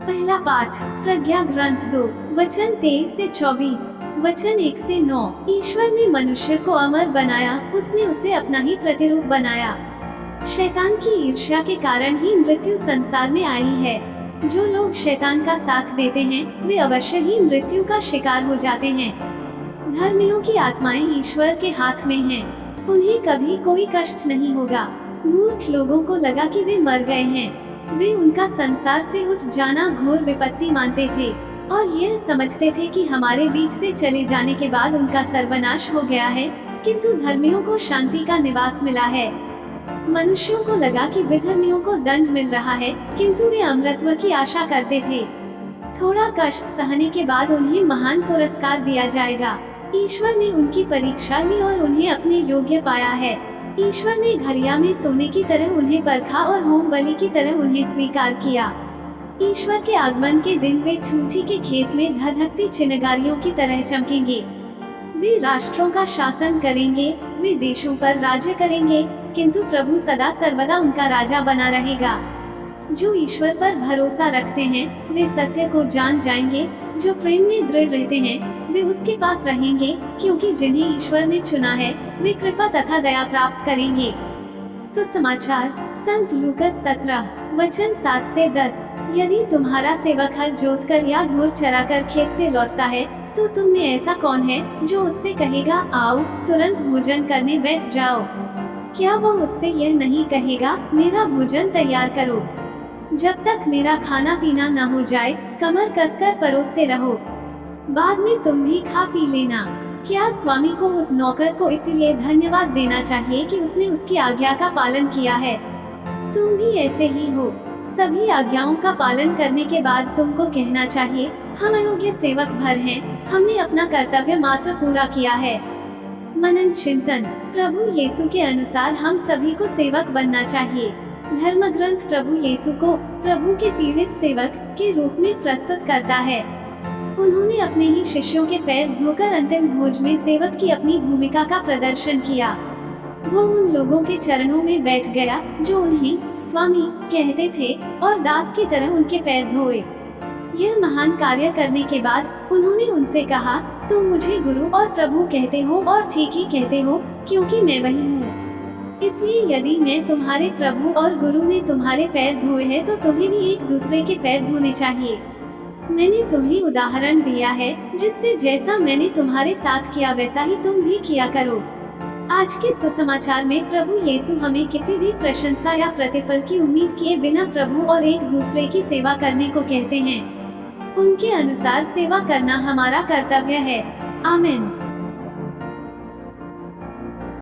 पहला पाठ प्रज्ञा ग्रंथ 2 वचन 23 से 24, वचन 1 से 9। ईश्वर ने मनुष्य को अमर बनाया, उसने उसे अपना ही प्रतिरूप बनाया। शैतान की ईर्ष्या के कारण ही मृत्यु संसार में आई है। जो लोग शैतान का साथ देते हैं वे अवश्य ही मृत्यु का शिकार हो जाते हैं। धर्मियों की आत्माएं ईश्वर के हाथ में हैं, उन्हें कभी कोई कष्ट नहीं होगा। मूर्ख लोगों को लगा कि वे मर गए हैं। वे उनका संसार से उठ जाना घोर विपत्ति मानते थे और यह समझते थे कि हमारे बीच से चले जाने के बाद उनका सर्वनाश हो गया है, किंतु धर्मियों को शांति का निवास मिला है। मनुष्यों को लगा कि विधर्मियों को दंड मिल रहा है, किंतु वे अमरत्व की आशा करते थे। थोड़ा कष्ट सहने के बाद उन्हें महान पुरस्कार दिया जाएगा। ईश्वर ने उनकी परीक्षा ली और उन्हें अपने योग्य पाया है। ईश्वर ने घरिया में सोने की तरह उन्हें परखा और होम बलि की तरह उन्हें स्वीकार किया। ईश्वर के आगमन के दिन वे ठूठी के खेत में धधकती चिनगारियों की तरह चमकेंगे। वे राष्ट्रों का शासन करेंगे, वे देशों पर राज्य करेंगे, किंतु प्रभु सदा सर्वदा उनका राजा बना रहेगा। जो ईश्वर पर भरोसा रखते हैं वे सत्य को जान जाएंगे। जो प्रेम में दृढ़ रहते हैं वे उसके पास रहेंगे, क्योंकि जिन्हें ईश्वर ने चुना है वे कृपा तथा दया प्राप्त करेंगे। सुसमाचार संत लूकस 17 वचन 7 से 10। यदि तुम्हारा सेवक हल जोतकर या ढोर चराकर खेत से लौटता है तो तुम में ऐसा कौन है जो उससे कहेगा आओ तुरंत भोजन करने बैठ जाओ? क्या वो उससे यह नहीं कहेगा मेरा भोजन तैयार करो? जब तक मेरा खाना पीना न हो जाए कमर कसकर परोसते रहो, बाद में तुम भी खा पी लेना। क्या स्वामी को उस नौकर को इसीलिए धन्यवाद देना चाहिए कि उसने उसकी आज्ञा का पालन किया है? तुम भी ऐसे ही हो। सभी आज्ञाओं का पालन करने के बाद तुमको कहना चाहिए हम अयोग्य सेवक भर हैं, हमने अपना कर्तव्य मात्र पूरा किया है। मनन चिंतन। प्रभु यीशु के अनुसार हम सभी को सेवक बनना चाहिए। धर्म ग्रंथ प्रभु यीशु को प्रभु के पीड़ित सेवक के रूप में प्रस्तुत करता है। उन्होंने अपने ही शिष्यों के पैर धोकर अंतिम भोज में सेवक की अपनी भूमिका का प्रदर्शन किया। वो उन लोगों के चरणों में बैठ गया जो उन्हें स्वामी कहते थे और दास की तरह उनके पैर धोए। यह महान कार्य करने के बाद उन्होंने उनसे कहा तुम मुझे गुरु और प्रभु कहते हो और ठीक ही कहते हो, क्योंकि मैं वही हूँ। इसलिए यदि मैं तुम्हारे प्रभु और गुरु ने तुम्हारे पैर धोए हैं तो तुम्हें भी एक दूसरे के पैर धोने चाहिए। मैंने तुम्हें उदाहरण दिया है जिससे जैसा मैंने तुम्हारे साथ किया वैसा ही तुम भी किया करो। आज के सुसमाचार में प्रभु यीशु हमें किसी भी प्रशंसा या प्रतिफल की उम्मीद किए बिना प्रभु और एक दूसरे की सेवा करने को कहते हैं। उनके अनुसार सेवा करना हमारा कर्तव्य है। आमीन।